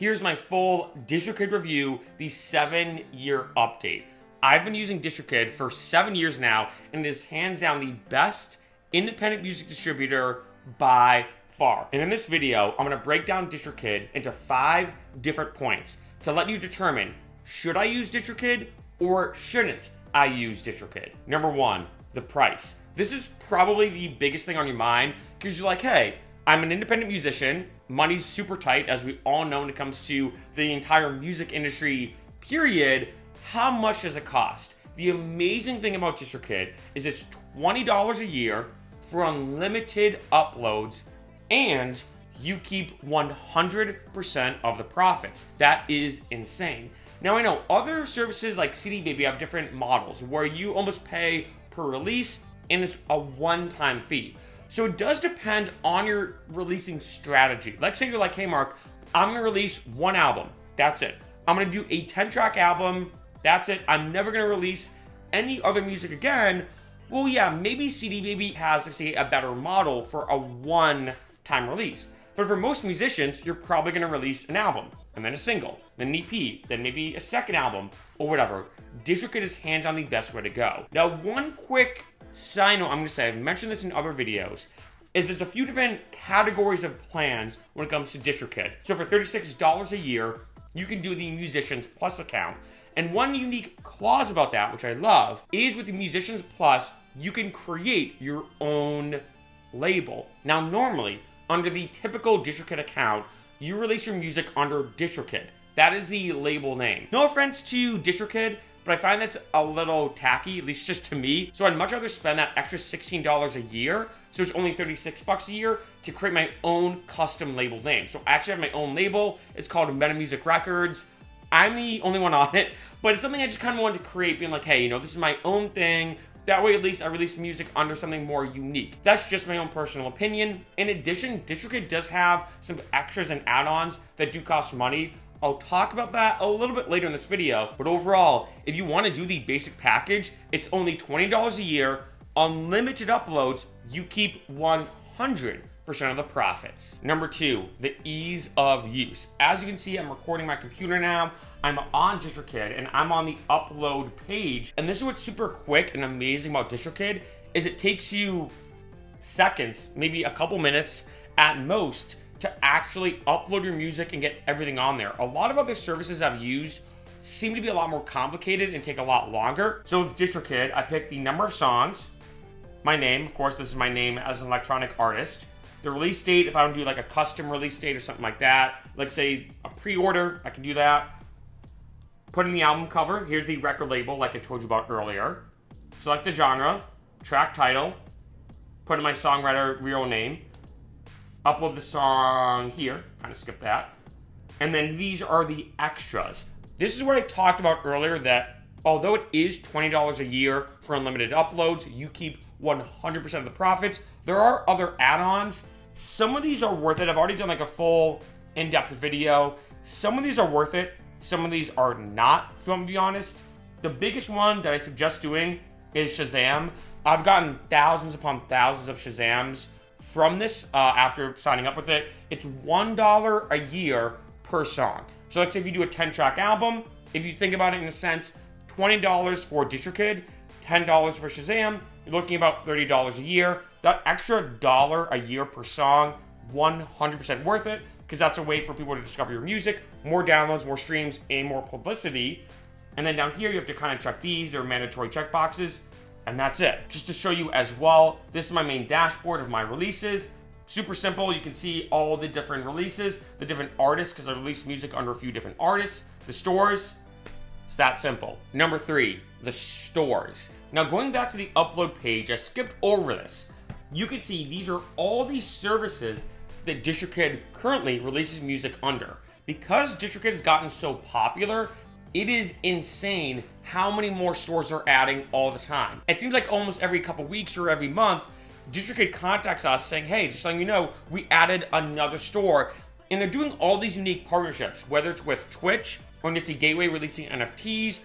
here's my full DistroKid review, the 7-year update. I've been using DistroKid for 7 years now, and it is hands down the best independent music distributor by far. And in this video, I'm gonna break down DistroKid into 5 different points to let you determine, should I use DistroKid or shouldn't I use DistroKid? Number 1, the price. This is probably the biggest thing on your mind because you're like, hey, I'm an independent musician, money's super tight, as we all know when it comes to the entire music industry, period. How much does it cost? The amazing thing about DistroKid is it's $20 a year for unlimited uploads, and you keep 100% of the profits. That is insane. Now I know other services like CD Baby have different models where you almost pay per release and it's a one-time fee. So it does depend on your releasing strategy. Let's say you're like, hey Mark, I'm gonna release one album, that's it. I'm gonna do a 10-track album, that's it. I'm never gonna release any other music again. Well, yeah, maybe CD Baby has, let's say, a better model for a one-time release. But for most musicians, you're probably gonna release an album, and then a single, then an EP, then maybe a second album, or whatever. DistroKid is hands down the best way to go. Now, one quick side note I'm gonna say, I've mentioned this in other videos, is there's a few different categories of plans when it comes to DistroKid. So for $36 a year, you can do the Musicians Plus account. And one unique clause about that, which I love, is with the Musicians Plus, you can create your own label. Now, normally, under the typical DistroKid account, you release your music under DistroKid. That is the label name. No offense to DistroKid, but I find that's a little tacky, at least just to me. So I'd much rather spend that extra $16 a year, so it's only $36 a year, to create my own custom label name. So I actually have my own label. It's called Meta Music Records. I'm the only one on it, but it's something I just kind of wanted to create, being like, hey, you know, this is my own thing. That way, at least I release music under something more unique. That's just my own personal opinion. In addition, DistroKid does have some extras and add-ons that do cost money. I'll talk about that a little bit later in this video, but overall, if you want to do the basic package, it's only $20 a year, unlimited uploads, you keep 100% of the profits. Number 2, the ease of use. As you can see, I'm recording my computer now. I'm on DistroKid and I'm on the upload page. And this is what's super quick and amazing about DistroKid is it takes you seconds, maybe a couple minutes at most, to actually upload your music and get everything on there. A lot of other services I've used seem to be a lot more complicated and take a lot longer. So with DistroKid, I pick the number of songs, my name, of course, this is my name as an electronic artist, the release date, if I want to do like a custom release date or something like that, like say a pre-order, I can do that. Put in the album cover, here's the record label like I told you about earlier. Select the genre, track title, put in my songwriter real name, upload the song here, kind of skip that. And then these are the extras. This is what I talked about earlier, that although it is $20 a year for unlimited uploads, you keep 100% of the profits. There are other add-ons. Some of these are worth it. I've already done like a full in-depth video. Some of these are worth it. Some of these are not, if you want to be honest. The biggest one that I suggest doing is Shazam. I've gotten thousands upon thousands of Shazams from this after signing up with it. It's $1 a year per song. So let's say if you do a 10-track album, if you think about it in a sense, $20 for DistroKid, $10 for Shazam, you're looking about $30 a year. That extra $1 a year per song, 100% worth it, because that's a way for people to discover your music, more downloads, more streams, and more publicity. And then down here, you have to kind of check these. They're mandatory checkboxes, and that's it. Just to show you as well, this is my main dashboard of my releases. Super simple. You can see all the different releases, the different artists, because I release music under a few different artists, the stores. It's that simple. Number 3, the stores. Now going back to the upload page, I skipped over this. You can see these are all these services that DistroKid currently releases music under. Because DistroKid has gotten so popular, it is insane how many more stores are adding all the time. It seems like almost every couple weeks or every month, DistroKid contacts us saying, hey, just letting you know, we added another store. And they're doing all these unique partnerships, whether it's with Twitch or Nifty Gateway releasing NFTs,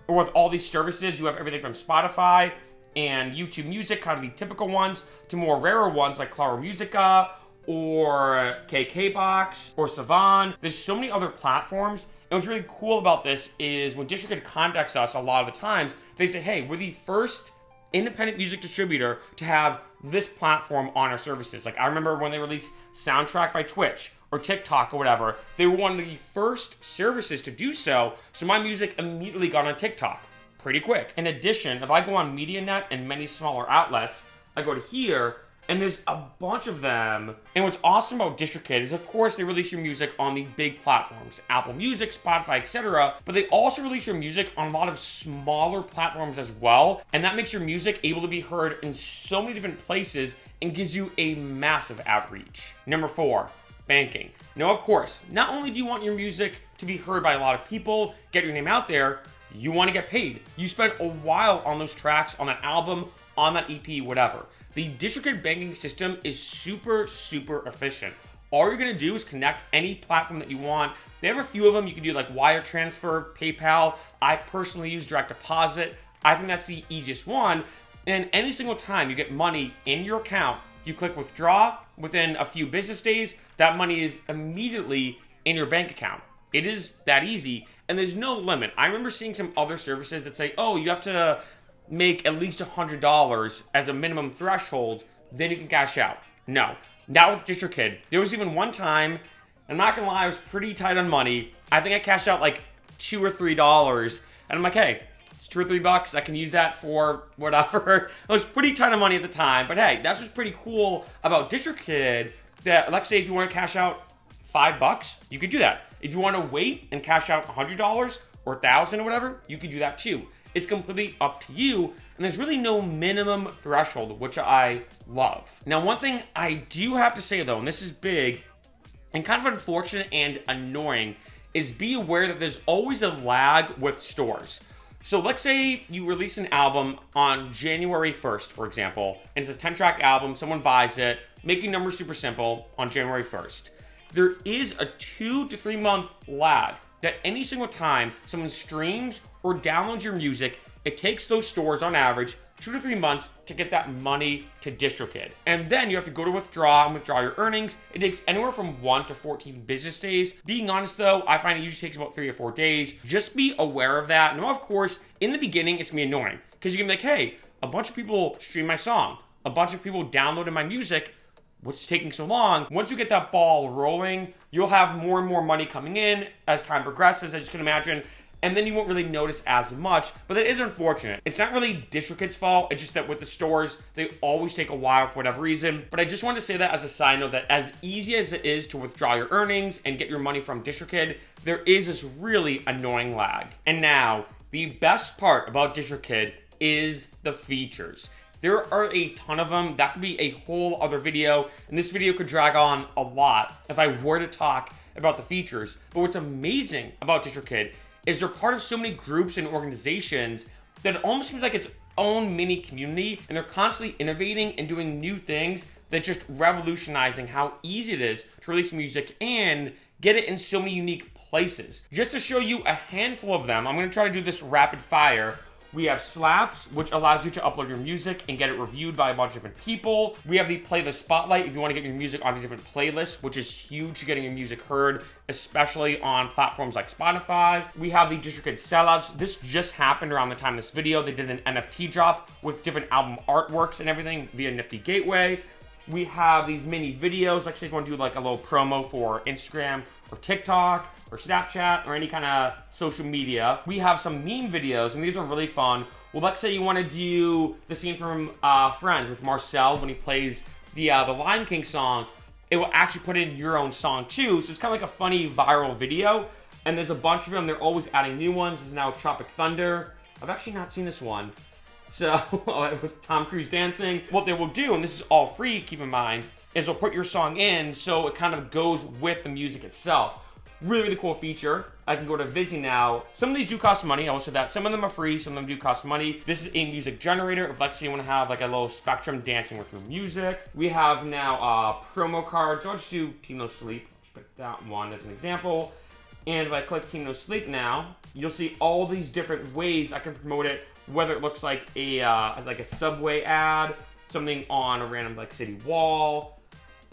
or with all these services. You have everything from Spotify and YouTube Music, kind of the typical ones, to more rarer ones like Clara Musica, or KKBox or Savan. There's so many other platforms. And what's really cool about this is when DistroKid contacts us a lot of the times, they say, hey, we're the first independent music distributor to have this platform on our services. Like I remember when they released Soundtrack by Twitch or TikTok or whatever, they were one of the first services to do so. So my music immediately got on TikTok pretty quick. In addition, if I go on MediaNet and many smaller outlets, I go to here, and there's a bunch of them. And what's awesome about DistroKid is, of course, they release your music on the big platforms, Apple Music, Spotify, etc. But they also release your music on a lot of smaller platforms as well. And that makes your music able to be heard in so many different places and gives you a massive outreach. Number 4, banking. Now, of course, not only do you want your music to be heard by a lot of people, get your name out there, you want to get paid. You spent a while on those tracks, on that album, on that EP, whatever. The DistroKid banking system is super, super efficient. All you're gonna do is connect any platform that you want. They have a few of them. You can do like wire transfer, PayPal. I personally use direct deposit. I think that's the easiest one. And any single time you get money in your account, you click withdraw. Within a few business days, that money is immediately in your bank account. It is that easy, and there's no limit. I remember seeing some other services that say, oh, you have to make at least $100 as a minimum threshold, then you can cash out. No, not with DistroKid. There was even one time, I'm not gonna lie, I was pretty tight on money. I think I cashed out like $2 or $3, and I'm like, hey, it's $2 or $3, I can use that for whatever. I was pretty tight on money at the time, but hey, that's what's pretty cool about DistroKid, that let's say if you want to cash out $5, you could do that. If you want to wait and cash out $100 or $1,000 or whatever, you could do that too. It's completely up to you, and there's really no minimum threshold, which I love. Now, one thing I do have to say though, and this is big and kind of unfortunate and annoying, is be aware that there's always a lag with stores. So let's say you release an album on January 1st, for example, and it's a 10-track album, someone buys it, making numbers super simple on January 1st. There is a 2 to 3 month lag that any single time someone streams or downloads your music, it takes those stores on average 2 to 3 months to get that money to DistroKid. And then you have to go to withdraw and withdraw your earnings. It takes anywhere from 1 to 14 business days. Being honest though, I find it usually takes about 3 or 4 days. Just be aware of that. Now, of course, in the beginning, it's gonna be annoying because you can be like, hey, a bunch of people stream my song. A bunch of people downloaded my music. What's taking so long? Once you get that ball rolling, you'll have more and more money coming in as time progresses, as you can imagine, and then you won't really notice as much, but that is unfortunate. It's not really DistroKid's fault, it's just that with the stores, they always take a while for whatever reason, but I just wanted to say that as a side note, that as easy as it is to withdraw your earnings and get your money from DistroKid, there is this really annoying lag. And now, the best part about DistroKid is the features. There are a ton of them. That could be a whole other video, and this video could drag on a lot if I were to talk about the features. But what's amazing about DistroKid is they're part of so many groups and organizations that it almost seems like its own mini community, and they're constantly innovating and doing new things that's just revolutionizing how easy it is to release music and get it in so many unique places. Just to show you a handful of them, I'm gonna try to do this rapid fire. We have Slaps, which allows you to upload your music and get it reviewed by a bunch of different people. We have the Playlist Spotlight if you want to get your music onto different playlists, which is huge to getting your music heard, especially on platforms like Spotify. We have the DistroKid Sellouts. This just happened around the time of this video. They did an NFT drop with different album artworks and everything via Nifty Gateway. We have these mini videos, like say if you want to do like a little promo for Instagram or TikTok or Snapchat or any kind of social media. We have some meme videos, and these are really fun. Well, let's say you want to do the scene from Friends with Marcel when he plays the Lion King song. It will actually put in your own song too, so it's kind of like a funny viral video. And there's a bunch of them. They're always adding new ones. This is now Tropic Thunder. I've actually not seen this one. So, with Tom Cruise dancing, what they will do, and this is all free, keep in mind, is they'll put your song in so it kind of goes with the music itself. Really, really cool feature. I can go to Vizzy now. Some of these do cost money, I will say that. Some of them are free, some of them do cost money. This is a music generator. If let's say you want to have like a little spectrum dancing with your music. We have now promo cards. So I'll just do Team No Sleep. Just pick that one as an example. And if I click Team No Sleep now, you'll see all these different ways I can promote it. Whether it looks like a Subway ad, something on a random like city wall,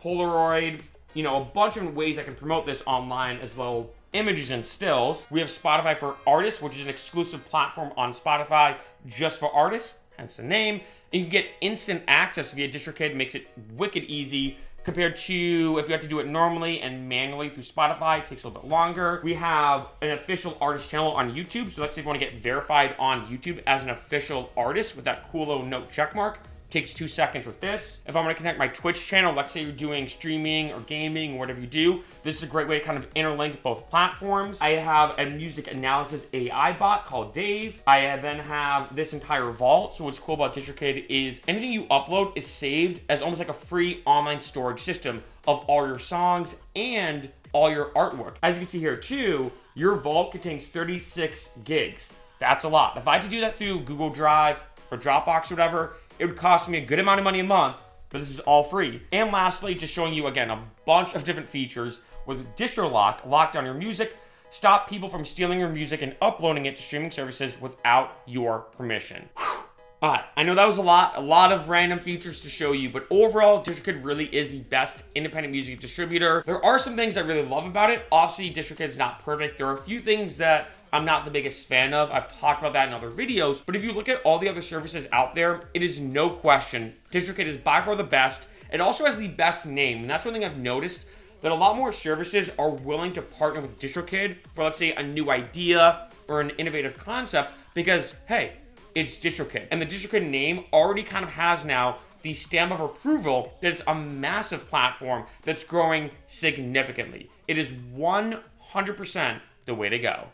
Polaroid, you know, a bunch of ways I can promote this online as little images and stills. We have Spotify for Artists, which is an exclusive platform on Spotify just for artists, hence the name. And you can get instant access via DistroKid, makes it wicked easy compared to if you have to do it normally and manually through Spotify. It takes a little bit longer. We have an official artist channel on YouTube. So let's say if you want to get verified on YouTube as an official artist with that cool little note check mark. Takes 2 seconds with this. If I want to connect my Twitch channel, let's say you're doing streaming or gaming or whatever you do, this is a great way to kind of interlink both platforms. I have a music analysis AI bot called Dave. I then have this entire vault. So what's cool about DistroKid is anything you upload is saved as almost like a free online storage system of all your songs and all your artwork. As you can see here too, your vault contains 36 gigs. That's a lot. If I had to do that through Google Drive or Dropbox or whatever, it would cost me a good amount of money a month, but this is all free. And lastly, just showing you again a bunch of different features with DistroLock, lock down your music, stop people from stealing your music and uploading it to streaming services without your permission. Alright, I know that was a lot of random features to show you, but overall, DistroKid really is the best independent music distributor. There are some things I really love about it. Obviously, DistroKid's not perfect. There are a few things that I'm not the biggest fan of. I've talked about that in other videos, but if you look at all the other services out there, it is no question DistroKid is by far the best. It also has the best name, and that's one thing I've noticed, that a lot more services are willing to partner with DistroKid for, let's say, a new idea or an innovative concept because, hey, it's DistroKid. And the DistroKid name already kind of has now the stamp of approval that it's a massive platform that's growing significantly. It is 100% the way to go.